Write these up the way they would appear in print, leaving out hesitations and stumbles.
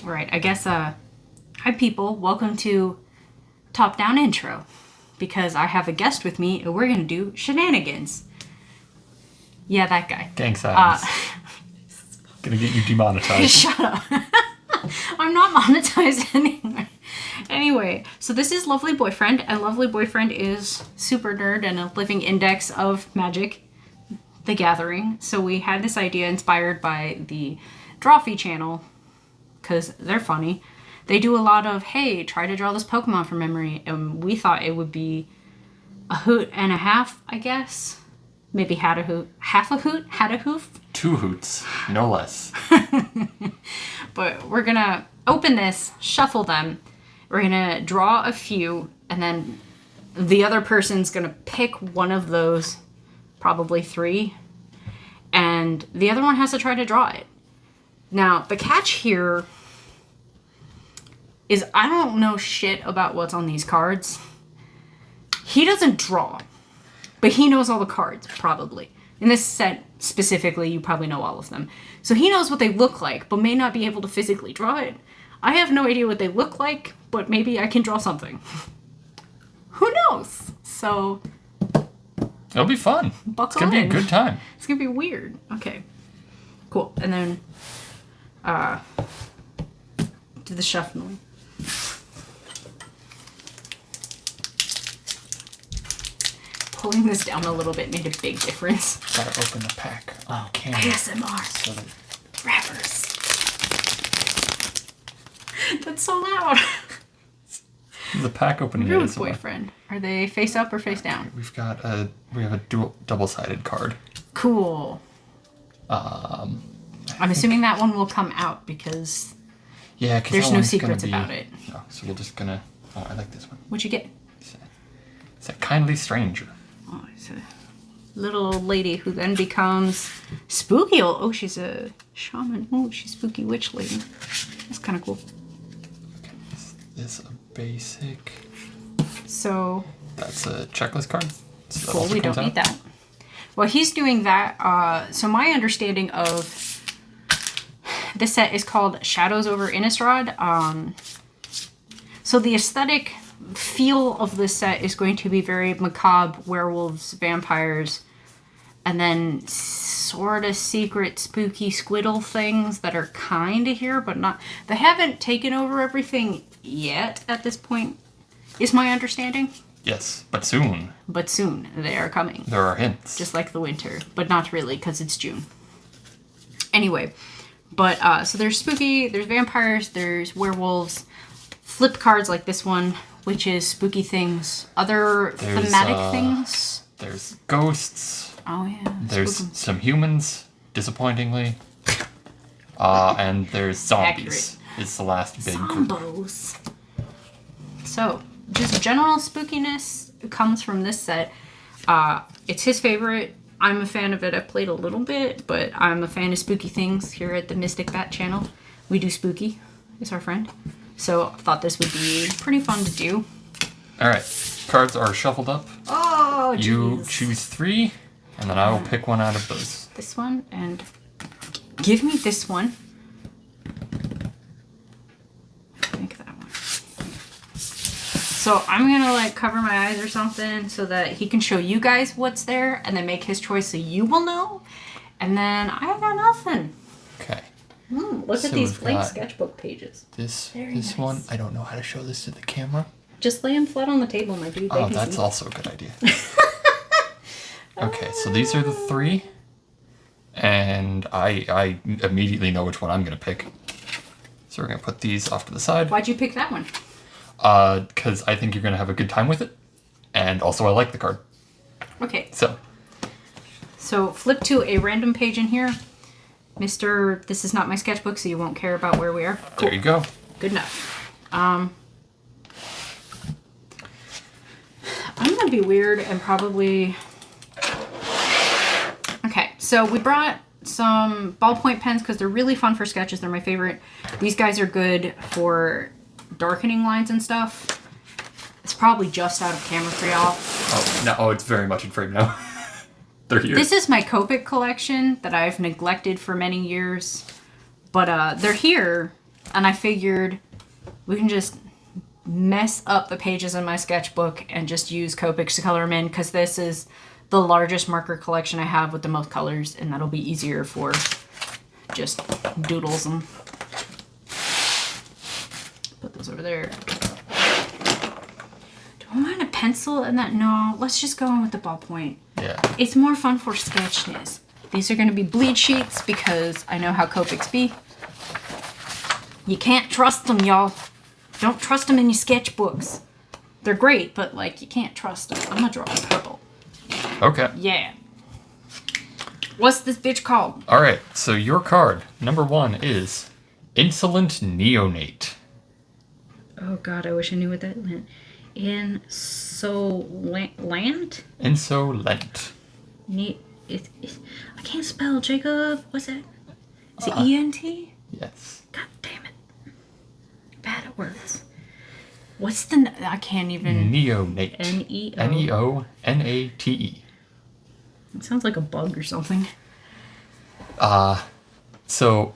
Right, I guess, hi people, welcome to Top Down Intro. Because I have a guest with me and we're gonna do shenanigans. Yeah, that guy. Gang signs. Gonna get you demonetized. Shut up. I'm not monetized anyway. Anyway, so this is Lovely Boyfriend, and Lovely Boyfriend is super nerd and a living index of Magic the Gathering. So we had this idea inspired by the Drawfee channel, because they're funny. They do a lot of, hey, try to draw this Pokemon from memory, and we thought it would be a hoot and a half, I guess. Maybe had a hoot. Half a hoot? Had a hoof? 2 hoots, no less. But we're gonna open this, shuffle them. We're gonna draw a few, and then the other person's gonna pick one of those, probably 3, and the other one has to try to draw it. Now, the catch here is I don't know shit about what's on these cards. He doesn't draw, but he knows all the cards, probably. In this set specifically, you probably know all of them. So he knows what they look like, but may not be able to physically draw it. I have no idea what they look like, but maybe I can draw something. Who knows? So It'll be fun. Buckle it's gonna in. be a good time. It's gonna be weird. Okay. Cool. And then do the shuffling. Pulling this down a little bit made a big difference. Gotta open the pack on camera. ASMR. So that Rappers. That's so loud. the pack opening Rude is Boyfriend. Are they face up or face down? We have a double-sided card. Cool. I'm assuming that one will come out because Yeah, there's no secrets about it. No, so we're just gonna. Oh, I like this one. What'd you get? It's a kindly stranger. Oh, it's a little old lady who then becomes spooky. Oh, she's a shaman. Oh, she's spooky witch lady. That's kind of cool. Okay, is this a basic? So That's a checklist card. So that cool. also We don't comes need out. that. Well, he's doing that. So my understanding of this set is called Shadows over Innistrad. So the aesthetic feel of this set is going to be very macabre, werewolves, vampires, and then sort of secret spooky squiddle things that are kind of here, but not. They haven't taken over everything yet at this point, is my understanding. Yes, but soon. But soon they are coming. There are hints. Just like the winter, but not really because it's June. Anyway, but so there's spooky, there's vampires, there's werewolves, flip cards like this one, which is spooky things, other thematic things. There's ghosts. Oh yeah. There's Spookums. some humans, disappointingly. And there's zombies. It's the last big group. Zombos. So just general spookiness comes from this set. It's his favorite. I'm a fan of it. I've played a little bit, but I'm a fan of spooky things here at the Mystic Bat channel. We do spooky. It's our friend. So I thought this would be pretty fun to do. All right, cards are shuffled up. Oh, geez. You choose 3, and then I will pick one out of those. This one, and give me this one. I think that one. So I'm gonna like cover my eyes or something so that he can show you guys what's there and then make his choice so you will know. And then I got nothing. Okay. Look So at these we've blank got sketchbook pages. This Very this nice. one, I don't know how to show this to the camera. Just lay them flat on the table, my dude. They Oh, can that's see. also a good idea. Okay, so these are the 3. And I immediately know which one I'm going to pick. So we're going to put these off to the side. Why'd you pick that one? Because I think you're going to have a good time with it. And also I like the card. Okay. So, Flip to a random page in here. Mr. This is not my sketchbook, so you won't care about where we are. there you go. Good enough. I'm gonna be weird and probably... Okay, so we brought some ballpoint pens because they're really fun for sketches. They're my favorite. These guys are good for darkening lines and stuff. It's probably just out of camera for y'all. Oh, no, it's very much in frame now. They're here. This is my Copic collection that I've neglected for many years. But they're here. and I figured we can just mess up the pages in my sketchbook and just use Copics to color them in, because this is the largest marker collection I have with the most colors, and that'll be easier for just doodles and put those over there. Do I want a pencil and that? No, let's just go in with the ballpoint. Yeah. It's more fun for sketchness. These are going to be bleed sheets because I know how Copics be. You can't trust them, y'all. Don't trust them in your sketchbooks. They're great, but like you can't trust them. I'm gonna draw purple. Okay. Yeah. What's this bitch called? All right. So your card number 1 is Insolent Neonate. Oh God, I wish I knew what that meant. Insolent? Insolent. I can't spell, Jacob. What's that? Is it E-N-T? Yes. God damn it. Bad at words. What's the... I can't even... Neonate. N-E-O... Neonate. It sounds like a bug or something. So...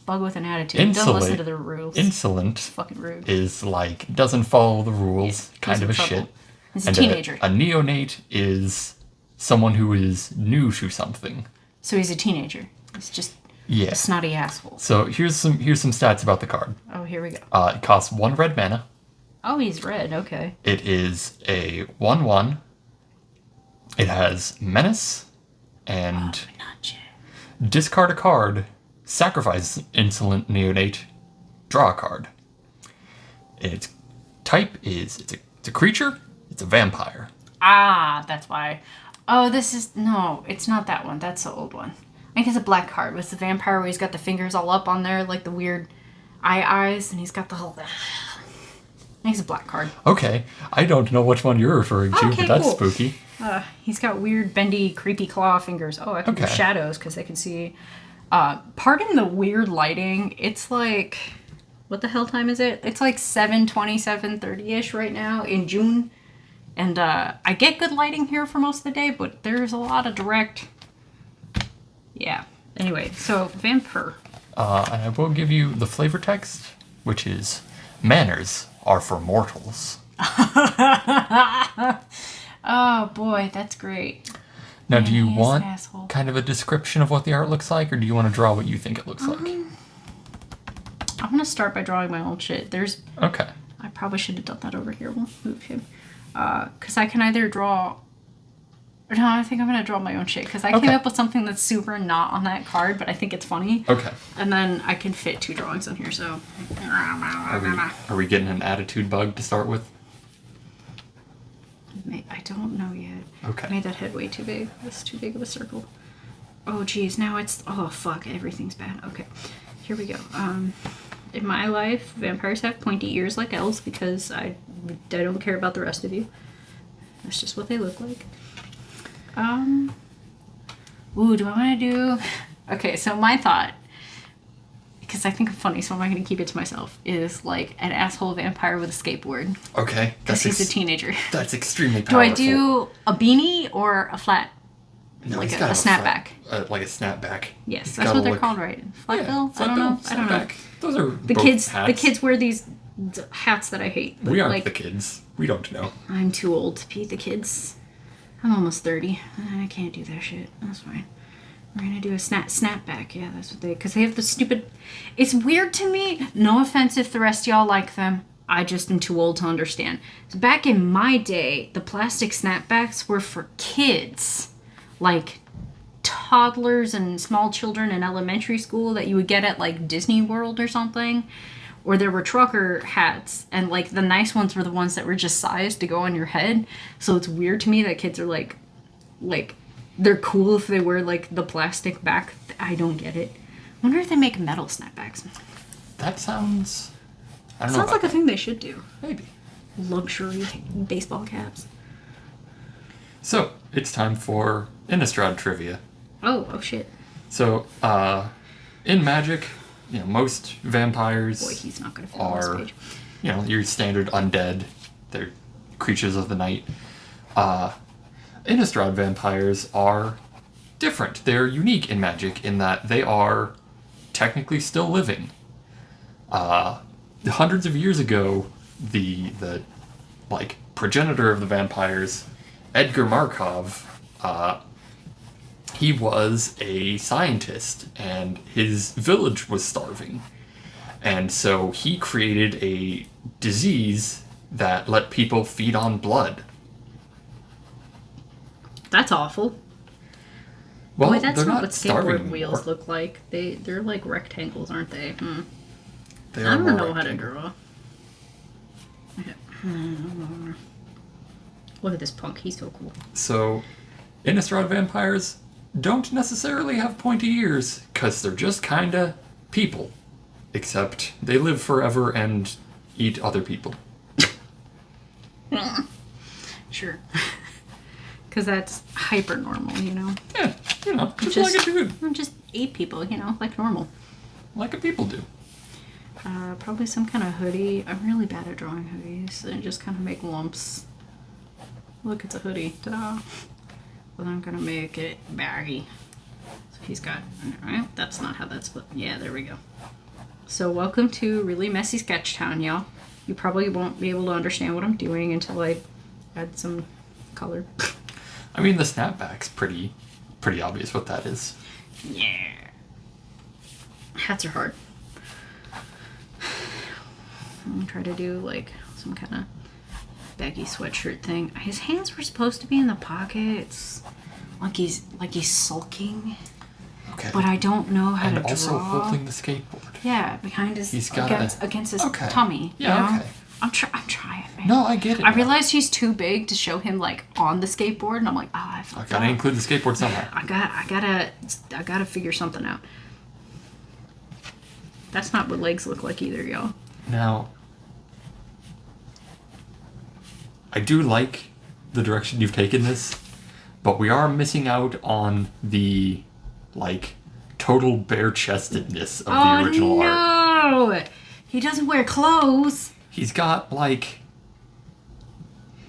Bug with an attitude. Don't listen to the rules. Insolent It's fucking rude. is like, doesn't follow the rules, kind of a trouble. shit. He's a And teenager. A neonate is someone who is new to something. So he's a teenager. He's just Yeah. a snotty asshole. So here's some stats about the card. Oh, here we go. It costs 1 red mana. Oh, he's red. Okay. It is a 1/1. It has menace and Not yet. discard a card, sacrifice Insolent Neonate, draw a card. Its type is it's a creature. It's a vampire. Ah, that's why. Oh, this is... No, it's not that one. That's the old one. I think it's a black card. It's the vampire where he's got the fingers all up on there, like the weird eyes, and he's got the whole... I think it's a black card. Okay, I don't know which one you're referring to, Okay, but that's cool. spooky. He's got weird, bendy, creepy claw fingers. Oh, I can do Okay. shadows because I can see... pardon the weird lighting. It's like... What the hell time is it? It's like 7:20, 7:30-ish right now in June. And I get good lighting here for most of the day, but there's a lot of direct... Yeah. Anyway, so vampire. And I will give you the flavor text, which is, manners are for mortals. Oh boy, that's great. Now, do you Yes, want asshole. kind of a description of what the art looks like, or do you want to draw what you think it looks like? I'm gonna start by drawing my old shit. Okay. I probably should have done that over here. We'll move him. Because I can either draw... No, I think I'm going to draw my own shit. Because I came Okay. up with something that's super not on that card, but I think it's funny. Okay. And then I can fit 2 drawings on here, so... Are we getting an attitude bug to start with? I don't know yet. Okay. I made that head way too big. That's too big of a circle. Oh, geez. Now it's... Oh, fuck. Everything's bad. Okay. Here we go. In my life, vampires have pointy ears like elves because I don't care about the rest of you. That's just what they look like. Ooh, do I want to do... Okay, so my thought, because I think I'm funny, so I'm not going to keep it to myself, is like an asshole vampire with a skateboard. Okay. Because he's a teenager. That's extremely Do powerful. I do a beanie or a flat? No, like he's a got snapback? like a snapback. Yes, He's that's gotta what they're look- called, right? Flat Yeah, bill? I flat don't bill, know. I don't know. snapback. Those are The both kids, hats. the kids wear these hats that I hate. But We aren't like, the kids. We don't know. I'm too old to be the kids. I'm almost 30. I can't do that shit. That's fine. We're gonna do a snapback. Yeah, that's what they... Because they have the stupid... It's weird to me. No offense if the rest of y'all like them. I just am too old to understand. So back in my day, the plastic snapbacks were for kids. Like toddlers and small children in elementary school that you would get at like Disney World or something. Or there were trucker hats, and like the nice ones were the ones that were just sized to go on your head. So it's weird to me that kids are like they're cool if they wear like the plastic back. I don't get it. Wonder if they make metal snapbacks. That sounds... I don't know Sounds about like a thing they should do. Maybe. Luxury baseball caps. So, it's time for Innistrad trivia. Oh shit. So, in Magic, most vampires Boy, he's not gonna fit on this are, page. your standard undead. They're creatures of the night. Innistrad vampires are different. They're unique in Magic in that they are technically still living. Hundreds of years ago, the like progenitor of the vampires, Edgar Markov, he was a scientist, and his village was starving. And so he created a disease that let people feed on blood. That's awful. Well, Boy, that's they're not not what starving skateboard wheels anymore. look like. They're like rectangles, aren't they? They I are don't more know how to rectangle. draw. Okay. Look at this punk. He's so cool. So, Innistrad vampires don't necessarily have pointy ears, because they're just kinda people. Except they live forever and eat other people. Sure. Because that's hyper normal, you know? Yeah, just like a dude. Just eat people, you know, like normal. Like a people do. Probably some kind of hoodie. I'm really bad at drawing hoodies. I just kind of make lumps. Look, it's a hoodie. Ta-da. But I'm going to make it baggy. So he's got... Alright, that's not how that's split. Yeah, there we go. So welcome to Really Messy Sketchtown, y'all. You probably won't be able to understand what I'm doing until I add some color. I mean, the snapback's pretty obvious what that is. Yeah. Hats are hard. I'm gonna try to do like some kind of baggy sweatshirt thing. His hands were supposed to be in the pockets, like he's sulking. Okay. But I don't know how to and also draw. holding the skateboard. Yeah, behind his He's got against his okay. tummy. Yeah, you know? okay. I'm trying. Man. No, I get it. I now. realized he's too big to show him like on the skateboard, and I'm like, I fucked Gotta up. include the skateboard somehow. I gotta figure something out. That's not what legs look like either, y'all. Now, I do like the direction you've taken this, but we are missing out on the, like, total bare-chestedness of the original art. No! He doesn't wear clothes. He's got, like...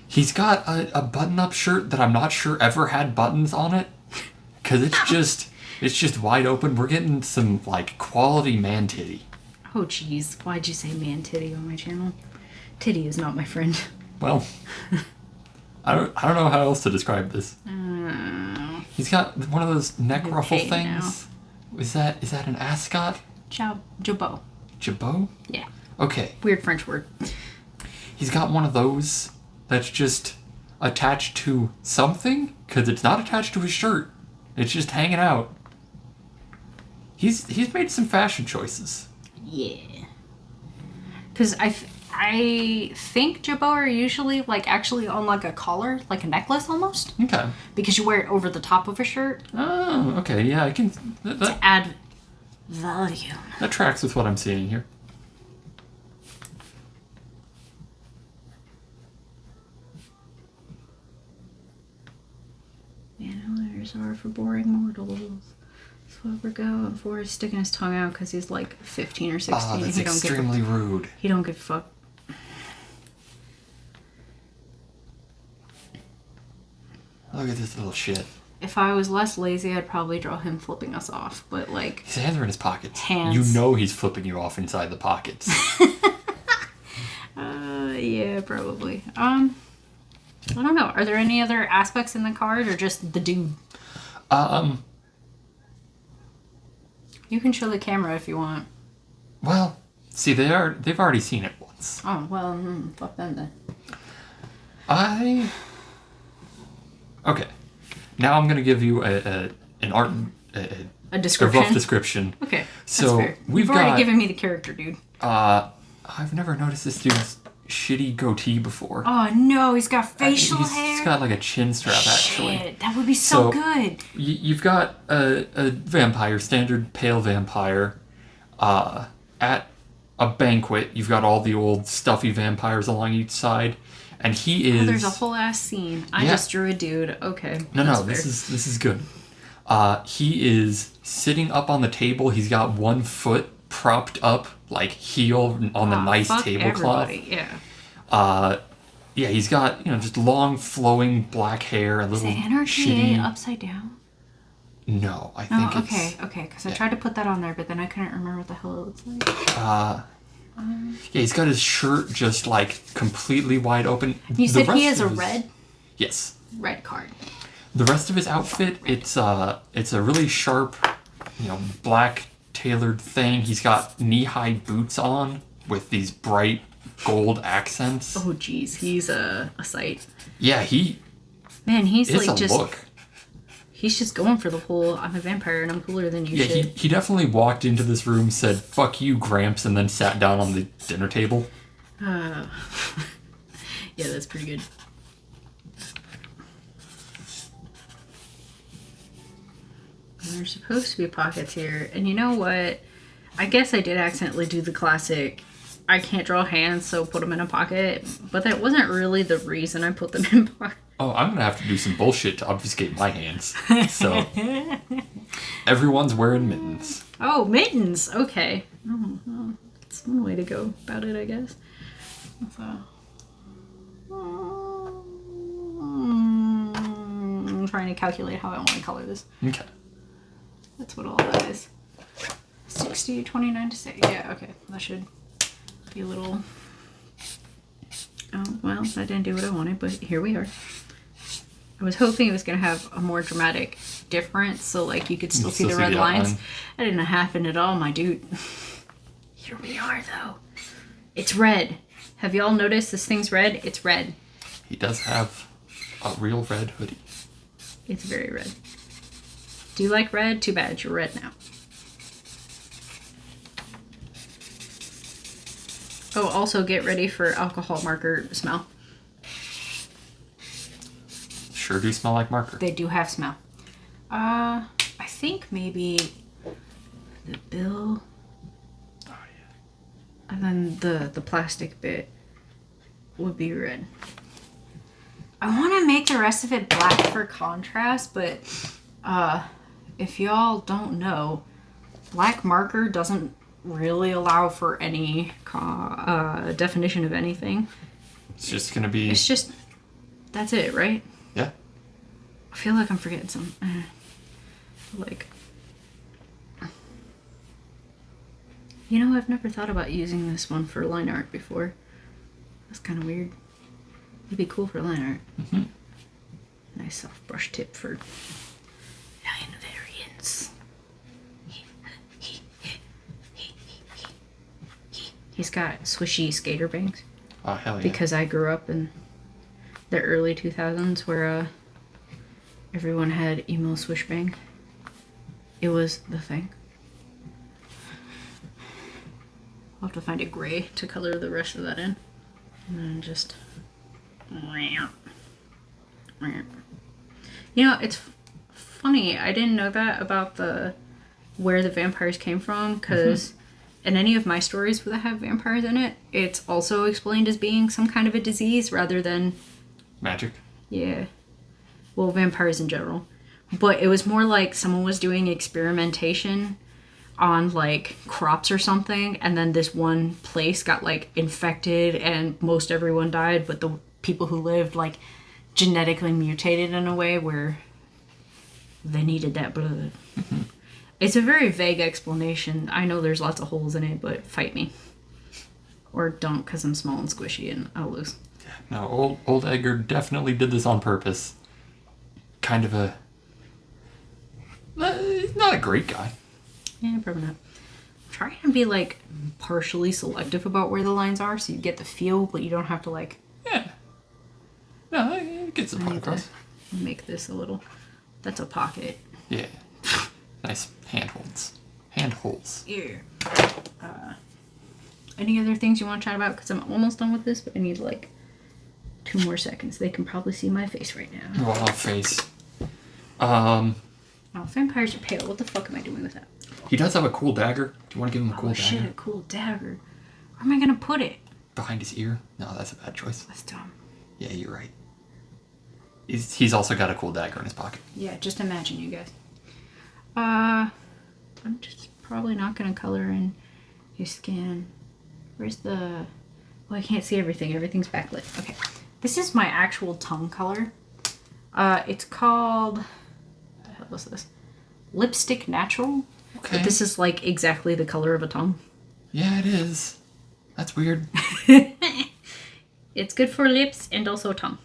He's got a button-up shirt that I'm not sure ever had buttons on it. Because it's just wide open. We're getting some, like, quality man titty. Oh, jeez. Why'd you say man titty on my channel? Titty is not my friend. Well, I don't know how else to describe this. He's got one of those neck ruffle Okay, things. Is that an ascot? Jabot. Jabot? Yeah. Okay. Weird French word. He's got one of those that's just attached to something, because it's not attached to his shirt. It's just hanging out. He's made some fashion choices. Yeah. Because I think Jabot are usually like actually on like a collar, like a necklace almost. Okay. Because you wear it over the top of a shirt Oh, okay. Yeah, I can... to add volume. That tracks with what I'm seeing here. Letters are for boring mortals. That's what we're going for. He's sticking his tongue out because he's like 15 or 16. Oh, that's he don't extremely rude. He don't give a fuck. Look at this little shit. If I was less lazy, I'd probably draw him flipping us off. But like, His hands are in his pockets. Hands. You know he's flipping you off inside the pockets. yeah, probably. I don't know. Are there any other aspects in the card, or just the dude? You can show the camera if you want. Well, see, they've already seen it once. Oh well, fuck them then. Okay. Now I'm gonna give you an art A description. a rough description. Okay. That's So, fair. we've You've already got- given me the character, dude. I've never noticed this dude's shitty goatee before. Oh no, he's got facial hair. He's got like a chin strap actually. Shit, that would be so good. You've got a vampire, standard pale vampire, at a banquet. You've got all the old stuffy vampires along each side, and he is. Oh, there's a whole ass scene. I Yeah. just drew a dude. Okay. No, that's this is good. He is sitting up on the table. He's got one foot propped up, like heel on the nice fuck tablecloth. everybody, yeah. Yeah, he's got just long flowing black hair, a Is little the energy shitty. upside down? No, I Oh, think okay, because I yeah. tried to put that on there, but then I couldn't remember what the hell it looks like. Yeah, he's got his shirt just like completely wide open. You said he has a red? Yes. Red card. The rest of his outfit, it's a really sharp, black tailored thing. He's got knee-high boots on with these bright gold accents. Oh, geez, he's a sight. Yeah, he's it's like a just look. He's just going for the whole I'm a vampire and I'm cooler than you. Yeah, he definitely walked into this room, said "fuck you, Gramps," and then sat down on the dinner table. Yeah, that's pretty good. There's supposed to be pockets here. And you know what? I guess I did accidentally do the classic, I can't draw hands, so put them in a pocket. But that wasn't really the reason I put them in pockets. Oh, I'm going to have to do some bullshit to obfuscate my hands. So, everyone's wearing mittens. Oh, mittens! Okay. Oh, well, that's one way to go about it, I guess. So, I'm trying to calculate how I want to color this. Okay. That's what all that is. 60, 29 to 6. Yeah, okay. That should be a little... Oh, well, that didn't do what I wanted, but here we are. I was hoping it was going to have a more dramatic difference, so, like, you could still see the red lines. That didn't happen at all, my dude. Here we are, though. It's red. Have y'all noticed this thing's red? It's red. He does have a real red hoodie. It's very red. Do you like red? Too bad, you're red now. Oh, also get ready for alcohol marker smell. Sure do smell like marker. They do have smell. I think maybe the bill. Oh, yeah. And then the plastic bit would be red. I want to make the rest of it black for contrast, but if y'all don't know, black marker doesn't really allow for any definition of anything. It's just gonna be... It's just... That's it, right? Yeah. I feel like I'm forgetting some... like... You know, I've never thought about using this one for line art before. That's kind of weird. It'd be cool for line art. Mm-hmm. Nice soft brush tip for line variants. He's got swishy skater bangs. Oh, hell yeah. Because I grew up in the early 2000s where everyone had emo swish bang. It was the thing. I'll have to find a gray to color the rest of that in. And then just... You know, it's funny. I didn't know that about where the vampires came from, because in any of my stories that have vampires in it, it's also explained as being some kind of a disease rather than... Magic? Yeah. Well, vampires in general. But it was more like someone was doing experimentation on, like, crops or something, and then this one place got, like, infected and most everyone died, but the people who lived, like, genetically mutated in a way where they needed that blood. Mm-hmm. It's a very vague explanation. I know there's lots of holes in it, but fight me. Or don't, because I'm small and squishy and I'll lose. No, old Edgar definitely did this on purpose. Kind of a... not a great guy. Yeah, probably not. I'm trying to be, like, partially selective about where the lines are so you get the feel, but you don't have to, like... Yeah. No, it gets the point across. Make this a little... That's a pocket. Yeah. Nice handholds. Handholds. Yeah. Any other things you want to chat about? Because I'm almost done with this, but I need, like, 2 more seconds. They can probably see my face right now. Well, face. Oh, vampires are pale. What the fuck am I doing with that? He does have a cool dagger. Do you want to give him a cool dagger? Shit, a cool dagger. Where am I going to put it? Behind his ear? No, that's a bad choice. That's dumb. Yeah, you're right. He's also got a cool dagger in his pocket. Yeah, just imagine, you guys. I'm just probably not going to color in his skin. Where's the... Well, I can't see everything. Everything's backlit. Okay. This is my actual tongue color. It's called... What the hell was this? Lipstick Natural. Okay. But this is, like, exactly the color of a tongue. Yeah, it is. That's weird. It's good for lips and also tongue.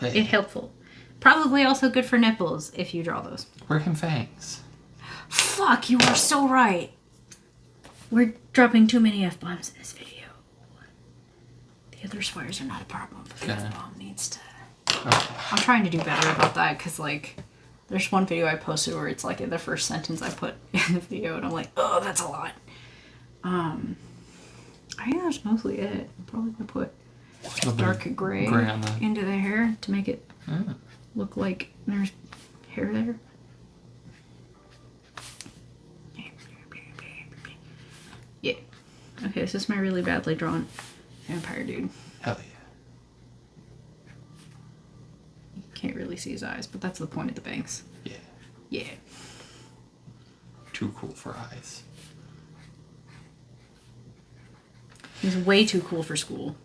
Hey, It's helpful. Probably also good for nipples if you draw those. wear him fangs. Fuck, you are so right. We're dropping too many F-bombs in this video. The other swears are not a problem, but the Okay. F-bomb needs to... Okay. I'm trying to do better about that, because, like, there's one video I posted where it's, like, in the first sentence I put in the video, and I'm like, oh, that's a lot. I think that's mostly it. I'm probably going to put dark gray on the... into the hair to make it Ah. look like there's hair there. Yeah. Okay, this is my really badly drawn vampire dude. Hell yeah. You can't really see his eyes, but that's the point of the bangs. Yeah. Yeah. Too cool for eyes. He's way too cool for school.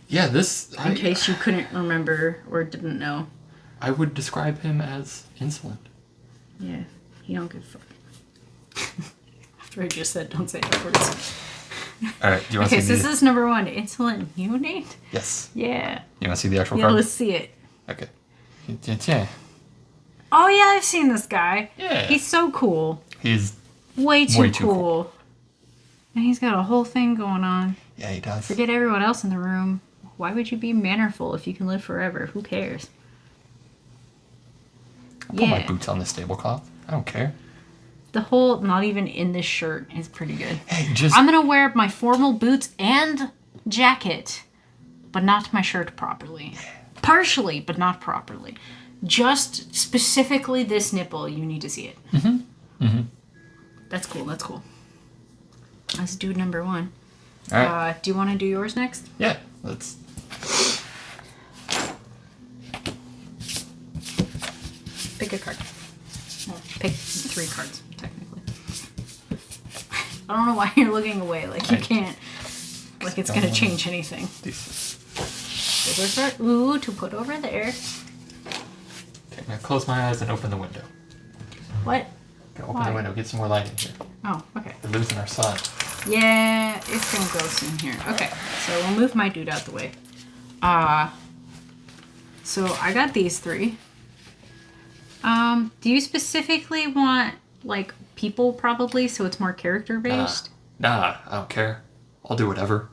This... In case you couldn't remember or didn't know. I would describe him as insolent. Yeah, he don't give a fuck. After I just said don't say F words. Alright, do you want Okay, to so see this is number 1. Insolent unit? Yes. Yeah. You want to see the actual Yeah, card? let's see it. Okay. Yeah. Oh yeah, I've seen this guy. Yeah. He's so cool. He's... Way too, Way too cool. cool. And he's got a whole thing going on. Yeah, he does. Forget everyone else in the room. Why would you be mannerful if you can live forever? Who cares? I'll put my boots on this tablecloth. I don't care. The whole not even in this shirt is pretty good. Hey, just... I'm gonna wear my formal boots and jacket, but not my shirt properly. Partially, but not properly. Just specifically this nipple, you need to see it. Mm-hmm. Mm-hmm. That's cool, that's cool. That's dude number 1. Alright. Do you want to do yours next? Yeah, let's... Pick a card. Well, pick 3 cards, technically. I don't know why you're looking away. Like, you can't. Like, it's going to change anything. Scissors are, ooh, to put over there. Okay, now close my eyes and open the window. What? Open Why? the window, get some more light in here. Oh, okay. We're losing our sun. Yeah, it's going to go soon here. Okay, so we'll move my dude out the way. So I got these 3. Do you specifically want, like, people probably, so it's more character-based? Nah, I don't care. I'll do whatever.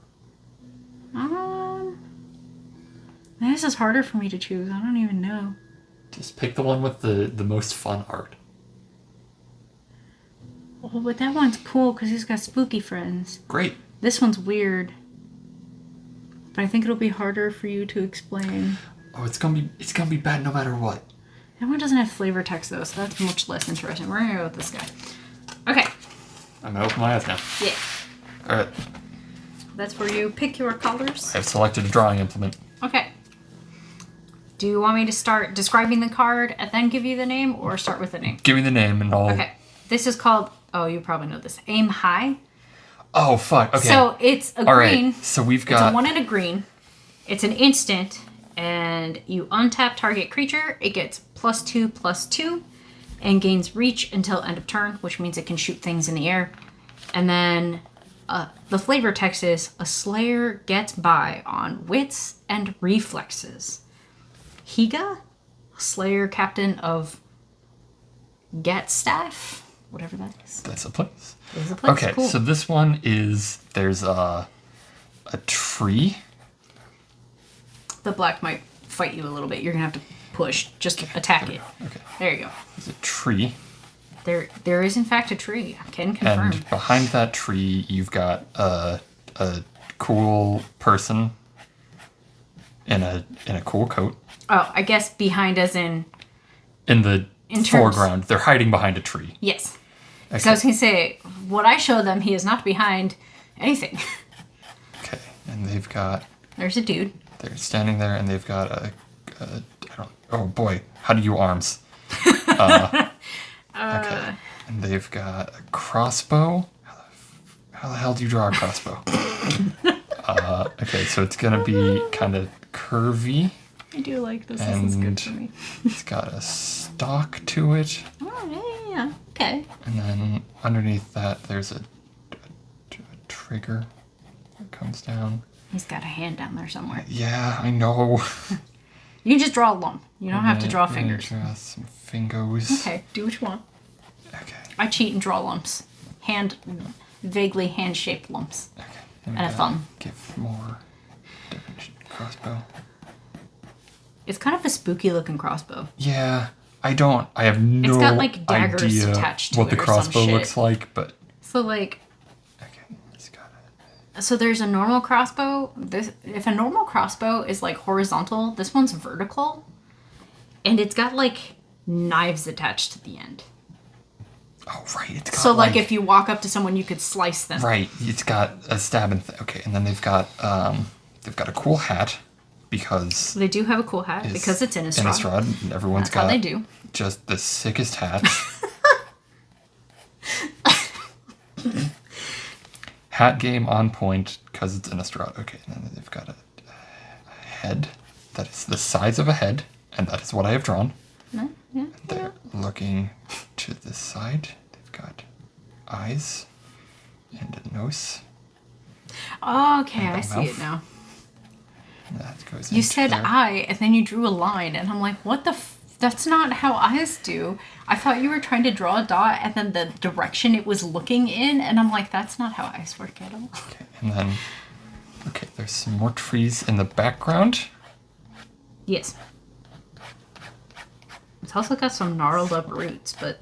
This is harder for me to choose. I don't even know. Just pick the one with the most fun art. Oh, but that one's cool because he's got spooky friends. Great. This one's weird. But I think it'll be harder for you to explain. Oh, it's gonna be bad no matter what. That one doesn't have flavor text though, so that's much less interesting. We're gonna go with this guy. Okay. I'm gonna open my eyes now. Yeah. Alright. That's where you pick your colors. I've selected a drawing implement. Okay. Do you want me to start describing the card and then give you the name, or start with the name? Give me the name and I'll... Okay. This is called, oh, you probably know this, Aim High. Oh, fuck. Okay. So it's a All green. right. So we've It's got... a 1 and a green. It's an instant, and you untap target creature. It gets +2/+2, and gains reach until end of turn, which means it can shoot things in the air. And then the flavor text is, a Slayer gets by on wits and reflexes. Higa, Slayer captain of Gatstaff, whatever that is. That's a place. Is a place. Okay, Cool. so this one is... There's a tree. The black might fight you a little bit. You're gonna have to push. Just attack it. Okay. There you go. There's a tree. There is in fact a tree. I can confirm. And behind that tree, you've got a cool person in a cool coat. Oh, I guess behind as in In the In terms- foreground, they're hiding behind a tree. yes. Okay. So I was gonna say, what I show them, he is not behind anything. Okay, and they've got... There's a dude. They're standing there, and they've got I don't... Oh boy, how do you arms? Okay, and they've got a crossbow. How the hell do you draw a crossbow? Okay, so it's gonna be kind of curvy. I do like this. This is good And- for me. It's got a stalk to it, Oh yeah. Okay. and then underneath that there's a trigger. It comes down. He's got a hand down there somewhere. Yeah, I know. You can just draw a lump. You don't have to draw fingers. Draw some fingers. Okay, do what you want. Okay. I cheat and draw lumps. Vaguely hand-shaped lumps. Okay. And a thumb. Give more dimension crossbow. It's kind of a spooky looking crossbow. Yeah, I have no It's got like daggers idea attached to what it the or some crossbow shit. looks like, but So like, okay, it's got it. so there's a normal crossbow. If a normal crossbow is like horizontal, this one's vertical, and it's got like knives attached to the end. Oh right, it's got So like if you walk up to someone, you could slice them. right, it's got a stabbing thing. Okay, and then they've got a cool hat because They do have a cool hat because it's Innistrad. Innistrad, and everyone's That's got how they do. just the sickest hats. Hat game on point because it's Innistrad. Okay, and then they've got a head that is the size of a head, and that is what I have drawn. Yeah. They're looking to the side. They've got eyes and a nose. Oh, okay, And a I see mouth. it now. And that goes You into said their- eye, and then you drew a line, and I'm like, what the that's not how eyes do. I thought you were trying to draw a dot, and then the direction it was looking in, and I'm like, that's not how eyes work at all. Okay, and then there's some more trees in the background. Yes. It's also got some gnarled up roots, but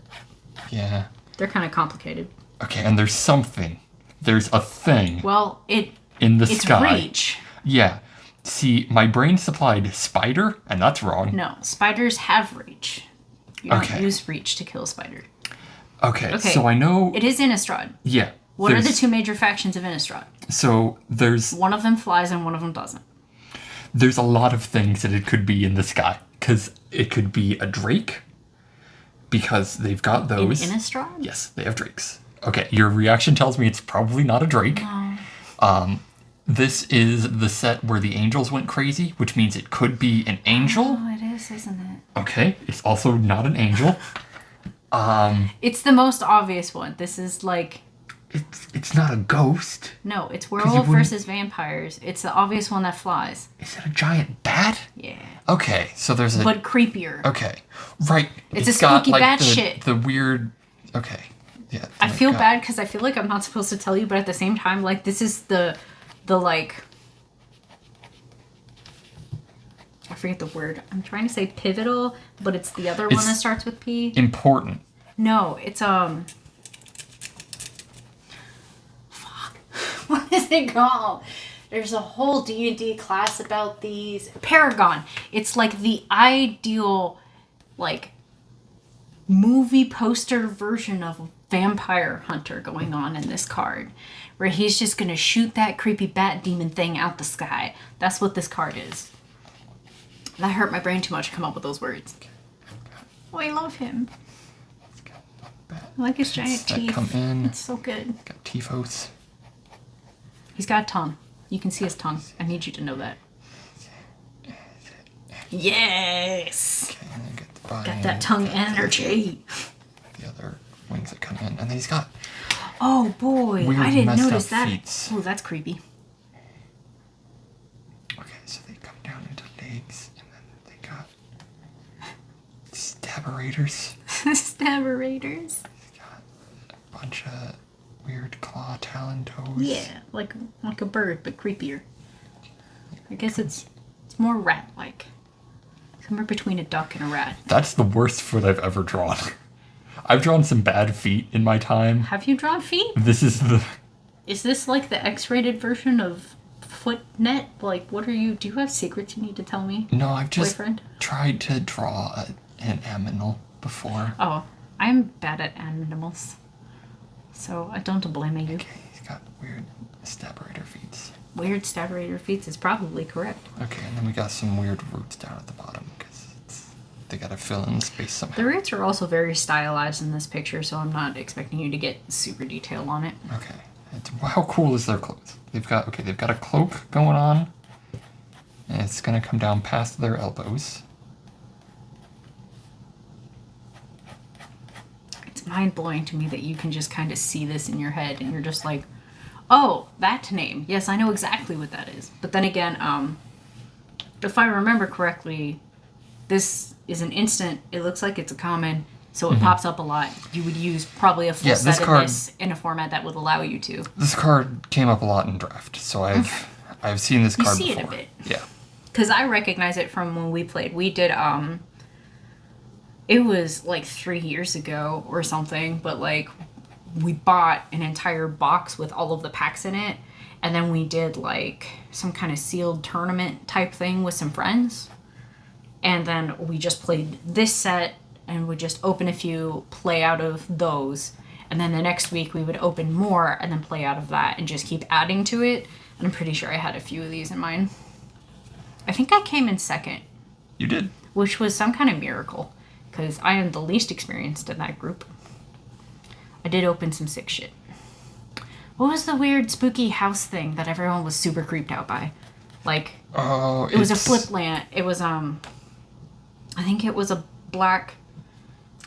Yeah. they're kind of complicated. Okay, and there's something. There's a thing Well, in the it's sky. reach. Yeah. See, my brain supplied spider, and that's wrong. No, spiders have reach. You don't Okay. use reach to kill a spider. Okay, Okay. so I know. It is Innistrad. Yeah. What are the there's- two major factions of Innistrad? So there's One of them flies and one of them doesn't. a lot of things that it could be in the sky. Because it could be a drake, because they've got In those. Innistrad? Yes, they have drakes. Okay, your reaction tells me it's probably not a drake. No. This is the set where the angels went crazy, which means it could be an angel. Oh, it is, isn't it? Okay, it's also not an angel. It's the most obvious one. This is like, It's not a ghost. no, it's you werewolf wouldn't- versus vampires. It's the obvious one that flies. Is it a giant bat? Yeah. Okay, so there's a. But creepier. Okay, right. It's a got, spooky bat the, shit. The weird. Okay, yeah. I they've feel got- bad because I feel like I'm not supposed to tell you, but at the same time, like, this is the like, I forget the word. I'm trying to say pivotal, but it's the other one It's that starts with P. Important. No, it's fuck. What is it called? There's a whole D&D class about these. Paragon. It's like the ideal, like, movie poster version of vampire hunter going on in this card, where he's just gonna shoot that creepy bat demon thing out the sky. That's what this card is. That hurt my brain too much to come up with those words. Oh, I love him. I like his giant that teeth. come in. It's so good. Got Tifos. He's got a tongue. You can see his tongue. I need you to know that. Yes! Okay, and then get the body. Got that tongue energy. The other wings that come in, and then he's got. Oh boy, Weird I didn't messed notice up that. feet. Oh, that's creepy. Okay, so they come down into legs, and then they got stabberators. Stabberators. He's got a bunch of weird claw talon toes. Yeah, like a bird, but creepier. I guess it's more rat-like. Somewhere between a duck and a rat. That's the worst foot I've ever drawn. I've drawn some bad feet in my time. Have you drawn feet? This is the. Is this like the X-rated version of Footnet? Like, what are you? Do you have secrets you need to tell me? No, I've just Boyfriend? tried to draw an aminal before. Oh, I'm bad at animals, so I don't blame you. Okay, he's got weird stabberator feet. Weird stabbrator feet is probably correct. Okay, and then we got some weird roots down at the bottom because they gotta fill in the space somehow. The roots are also very stylized in this picture, so I'm not expecting you to get super detail on it. Okay, how cool is their clothes? They've got a cloak going on, and it's gonna come down past their elbows. It's mind blowing to me that you can just kind of see this in your head, and you're just like, Oh, that name. Yes, I know exactly what that is. But then again, if I remember correctly, this is an instant. It looks like it's a common, so it pops up a lot. You would use probably a full set of this in a format that would allow you to. This card came up a lot in draft, so I've seen this card before. You see it a bit. Yeah. Because I recognize it from when we played. We did, it was like 3 years ago or something, but like we bought an entire box with all of the packs in it, and then we did like some kind of sealed tournament type thing with some friends, and then we just played this set and would just open a few, play out of those, and then the next week we would open more and then play out of that and just keep adding to it. And I'm pretty sure I had a few of these in mine. I think I came in second. You did. Which was some kind of miracle, because I am the least experienced in that group. I did open some sick shit. What was the weird spooky house thing that everyone was super creeped out by? Like, it was a flip land. It was, I think it was a black,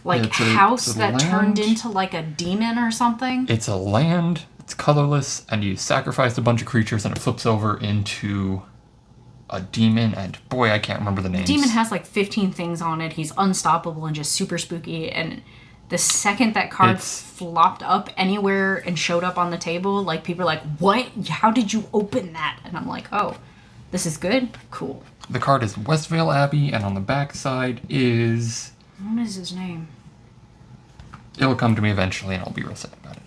like, house that turned into, like, a demon or something. It's a land, it's colorless, and you sacrifice a bunch of creatures, and it flips over into a demon, and boy, I can't remember the names. Demon has, like, 15 things on it. He's unstoppable and just super spooky, and the second that card flopped up anywhere and showed up on the table, like, people are like, what? How did you open that? And I'm like, oh, this is good? Cool. The card is Westvale Abbey, and on the back side is... What is his name? It'll come to me eventually, and I'll be real sad about it.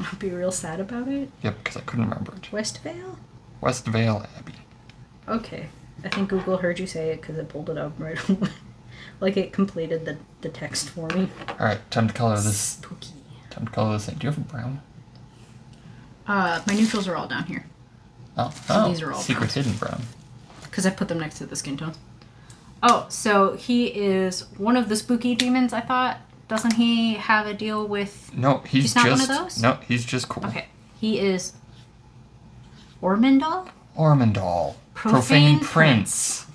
I'll be real sad about it? Yep, because I couldn't remember it. Westvale? Westvale Abbey. Okay. I think Google heard you say it because it pulled it up right away. Like it completed the text for me. Alright, time to color this. Spooky. Time to color this thing. Do you have a brown? My neutrals are all down here. Oh, these are all secret hidden brown. Because I put them next to the skin tones. Oh, so he is one of the spooky demons, I thought. Doesn't he have a deal with... No, he's not just... one of those? No, he's just cool. Okay. He is... Ormondal? Ormondal. Profane Prince.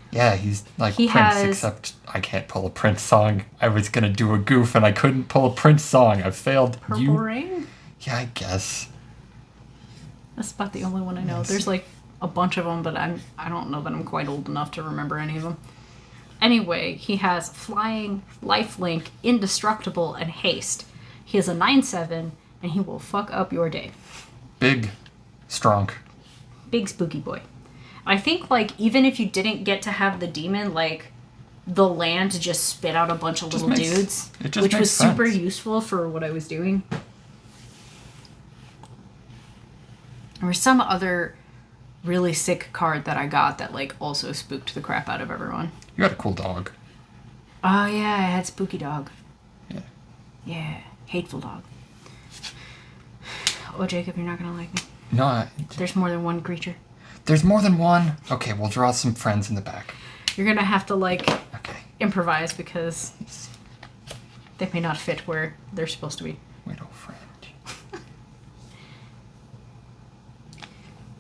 Yeah, he's like Prince, except I can't pull a Prince song. I was gonna do a goof and I couldn't pull a Prince song. I failed. Purple Rain? Yeah, I guess. That's about the only one I know. Yes. There's like a bunch of them, but I don't know that I'm quite old enough to remember any of them. Anyway, he has Flying, Lifelink, Indestructible, and Haste. He is a 9/7, and he will fuck up your day. Big, strong. Big spooky boy. I think, like, even if you didn't get to have the demon, like, the land just spit out a bunch of little dudes, which was super useful for what I was doing. There was some other really sick card that I got that, like, also spooked the crap out of everyone. You got a cool dog. Oh, yeah, I had Spooky Dog. Yeah. Yeah, Hateful Dog. Oh, Jacob, you're not gonna like me. No, There's more than one creature. There's more than one? Okay, we'll draw some friends in the back. You're gonna have to, like, improvise because they may not fit where they're supposed to be. Widow friend.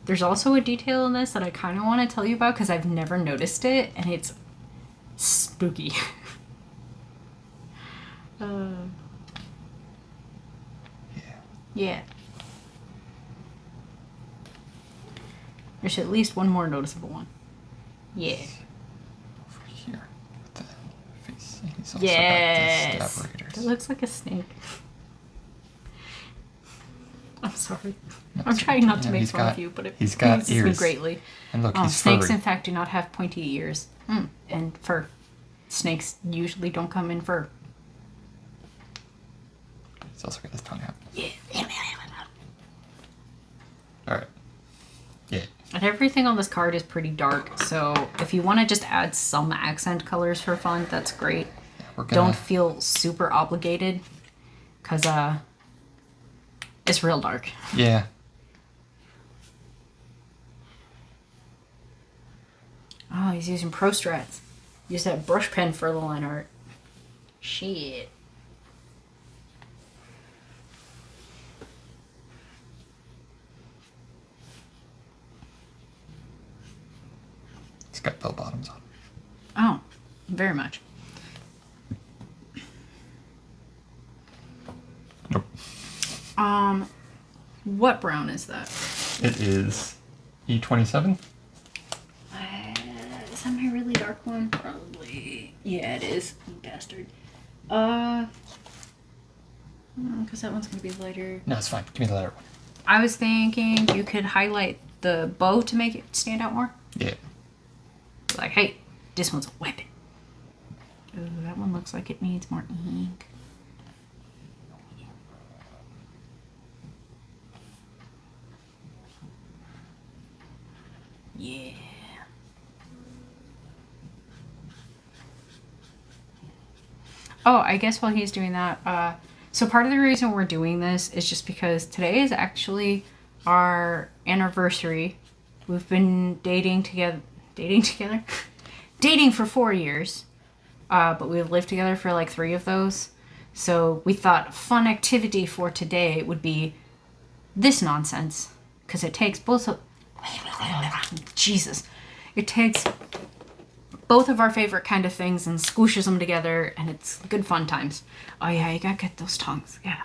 There's also a detail in this that I kind of want to tell you about because I've never noticed it, and it's spooky. Yeah. There's at least one more noticeable one. Yeah. Over here. With the face. He's also yes. got the stab raiders. It looks like a snake. I'm sorry. I'm trying not to make fun of you, but it pleases me greatly. And look, he's snakes, furry. in fact, do not have pointy ears. And fur. Snakes usually don't come in fur. He's also got his tongue out. Yeah. Alright. Yeah. And everything on this card is pretty dark, so if you want to just add some accent colors for fun, that's great. Yeah, don't feel super obligated, because it's real dark. Yeah. Oh, he's using Pro Strats. Use that brush pen for the line art. Shit. He's got bell bottoms on. Oh, very much. Nope. What brown is that? It is E27. Is that my really dark one? Probably. Yeah, it is. You bastard. Because that one's going to be lighter. No, it's fine. Give me the lighter one. I was thinking you could highlight the bow to make it stand out more. Yeah. Like, hey, this one's a weapon. Ooh, that one looks like it needs more ink. Yeah. Oh, I guess while he's doing that, so part of the reason we're doing this is just because today is actually our anniversary. We've been dating for 4 years, but we've lived together for like 3 of those. So we thought a fun activity for today would be this nonsense, because it takes both of it takes both of our favorite kind of things and squishes them together, and it's good fun times. Oh yeah, you gotta get those tongues. Yeah.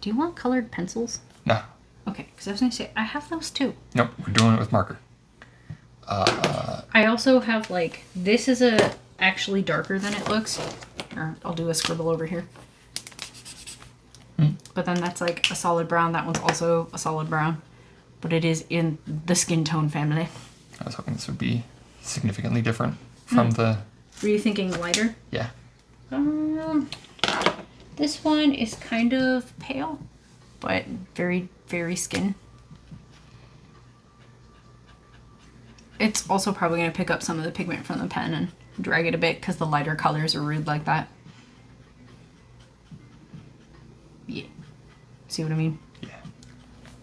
Do you want colored pencils? No. Okay, because I was gonna say I have those too. Nope, we're doing it with marker. I also have like this is actually darker than it looks. Or I'll do a scribble over here. But then that's like a solid brown. That one's also a solid brown. But it is in the skin tone family. I was hoping this would be significantly different from the... Were you thinking lighter? Yeah. This one is kind of pale, but very, very skin. It's also probably going to pick up some of the pigment from the pen and drag it a bit because the lighter colors are rude like that. Yeah. See what I mean? Yeah.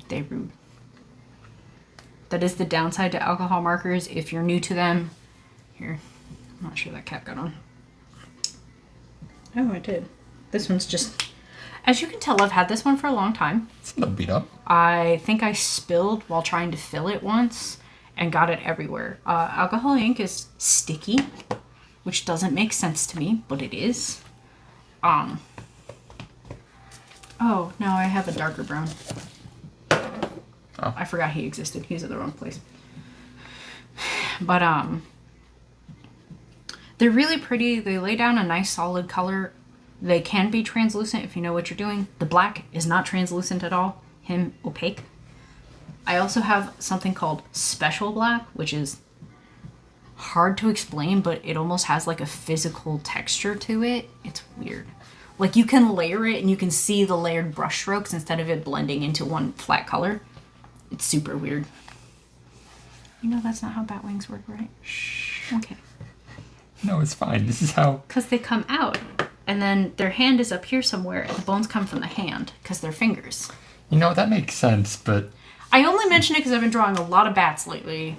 They're rude. That is the downside to alcohol markers if you're new to them. Here. I'm not sure that cap got on. Oh, I did. This one's just... As you can tell, I've had this one for a long time. It's a little beat up. I think I spilled while trying to fill it once and got it everywhere. Alcohol ink is sticky, which doesn't make sense to me, but it is. Oh, now I have a darker brown. Oh. I forgot he existed. He's at the wrong place. But, they're really pretty. They lay down a nice solid color. They can be translucent if you know what you're doing. The black is not translucent at all. Him, opaque. I also have something called special black, which is hard to explain, but it almost has like a physical texture to it. It's weird. Like you can layer it and you can see the layered brush strokes instead of it blending into one flat color. It's super weird. You know that's not how bat wings work, right? Shh. Okay. No, it's fine. This is how... Because they come out, and then their hand is up here somewhere, and the bones come from the hand, because they're fingers. You know, that makes sense, but... I only mention it because I've been drawing a lot of bats lately.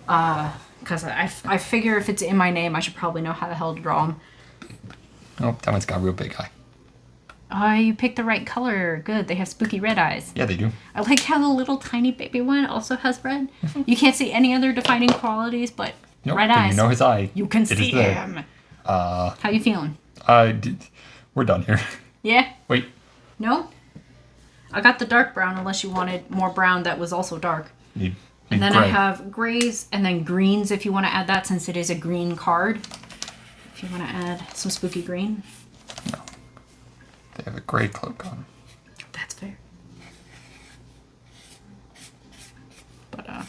Because I figure if it's in my name, I should probably know how the hell to draw them. Oh, that one's got a real big eye. You picked the right color. Good. They have spooky red eyes. Yeah, they do. I like how the little tiny baby one also has red. You can't see any other defining qualities, but Nope, red but eyes. you know his eye. You can It see is there. him. How you feeling? We're done here. Yeah? Wait. No? I got the dark brown unless you wanted more brown that was also dark. Need And then gray. I have grays and then greens if you want to add that since it is a green card. If you want to add some spooky green. No. They have a gray cloak on. That's fair. But,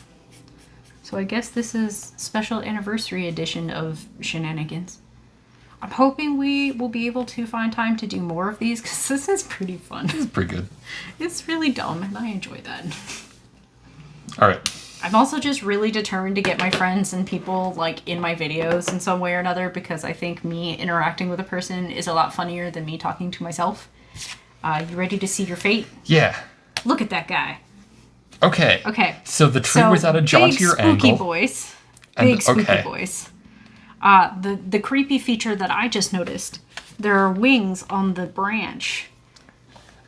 so I guess this is special anniversary edition of Shenanigans. I'm hoping we will be able to find time to do more of these because this is pretty fun. This is pretty good. It's really dumb and I enjoy that. All right. I'm also just really determined to get my friends and people like in my videos in some way or another because I think me interacting with a person is a lot funnier than me talking to myself. You ready to see your fate? Yeah. Look at that guy. Okay. Okay. So the tree was at a jauntier big spooky angle. Boys. And- Big spooky okay. boys. The creepy feature that I just noticed, there are wings on the branch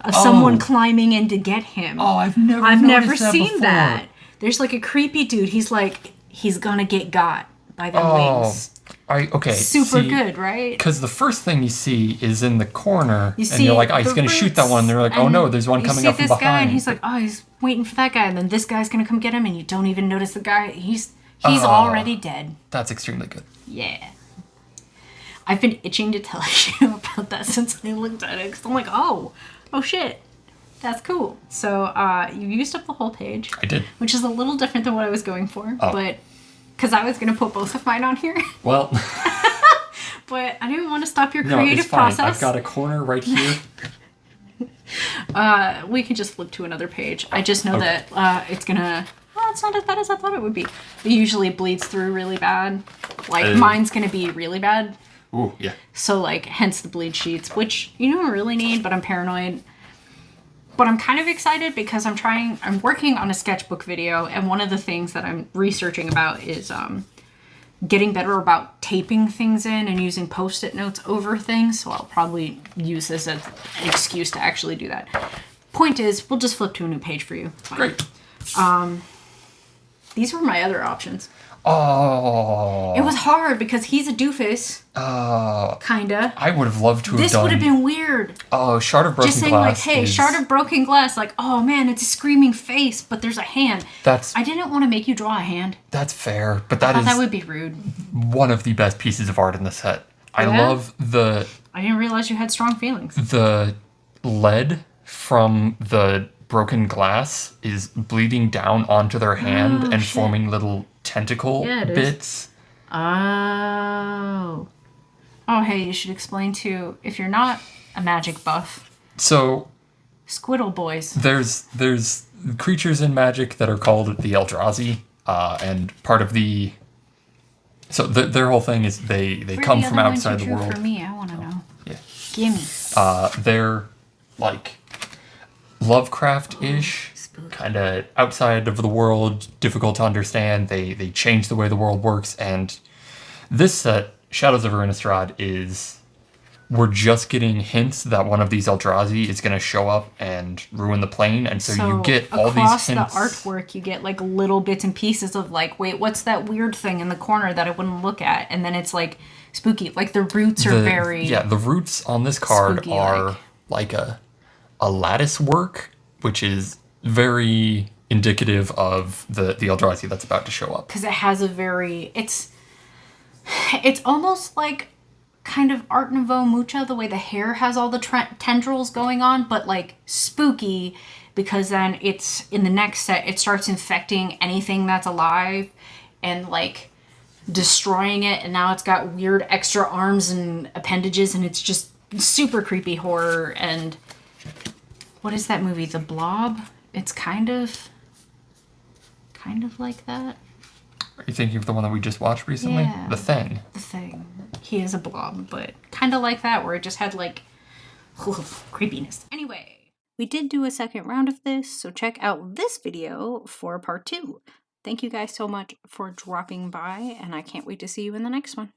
of someone climbing in to get him. Oh, I've never seen that. There's like a creepy dude. He's like, he's gonna get got by them wings. Okay. Super good, right? Because the first thing you see is in the corner, You and see you're like, oh, he's going to shoot that one. And they're like, oh no, there's one coming up from behind. Guy, and he's like, oh, he's waiting for that guy, and then this guy's going to come get him, and you don't even notice the guy. He's already dead. That's extremely good. Yeah. I've been itching to tell you about that since I looked at it, because I'm like, oh shit. That's cool. So you used up the whole page. I did. Which is a little different than what I was going for. Oh. But because I was going to put both of mine on here. Well. But I didn't want to stop your no, creative it's fine. process. I've got a corner right here. We can just flip to another page. I just know that it's going to... Well, it's not as bad as I thought it would be. It usually bleeds through really bad. Like, mine's going to be really bad. Ooh, yeah. So, like, hence the bleed sheets, which you don't really need, but I'm paranoid. But I'm kind of excited because I'm working on a sketchbook video, and one of the things that I'm researching about is getting better about taping things in and using Post-it notes over things. So I'll probably use this as an excuse to actually do that. Point is, we'll just flip to a new page for you. Great. These were my other options. Oh. It was hard because he's a doofus. Kinda. I would have loved to have done... This would have been weird. Oh, Shard of Broken Glass. Just saying, like, hey, Shard of Broken Glass. Like, oh man, it's a screaming face, but there's a hand. I didn't want to make you draw a hand. That's fair, but that would be rude. One of the best pieces of art in the set. I love the... I didn't realize you had strong feelings. The lead from the broken glass is bleeding down onto their hand and forming little tentacle bits. Oh, hey, you should explain too, if you're not a magic buff. So, Squiddle boys. There's creatures in Magic that are called the Eldrazi, and part of the... So their whole thing is they come from outside the world. For me, I want to know. Yeah. Gimme. They're like Lovecraft-ish, kind of outside of the world, difficult to understand. They change the way the world works, and this set, Shadows of Innistrad, we're just getting hints that one of these Eldrazi is going to show up and ruin the plane, and so you get all these hints. Across the artwork, you get like little bits and pieces of like, wait, what's that weird thing in the corner that I wouldn't look at? And then it's like spooky. Like the roots are very... Yeah, the roots on this card are like a lattice work, which is very indicative of the Eldrazi that's about to show up. Because it has a very... It's almost like kind of Art Nouveau Mucha, the way the hair has all the tendrils going on, but like spooky, because then it's in the next set, it starts infecting anything that's alive and like destroying it, and now it's got weird extra arms and appendages, and it's just super creepy horror. And what is that movie, The Blob? It's kind of like that. Are you thinking of the one that we just watched recently? Yeah. The Thing. The Thing. He is a blob, but kind of like that, where it just had like creepiness. Anyway, we did do a second round of this, so check out this video for part 2. Thank you guys so much for dropping by, and I can't wait to see you in the next one.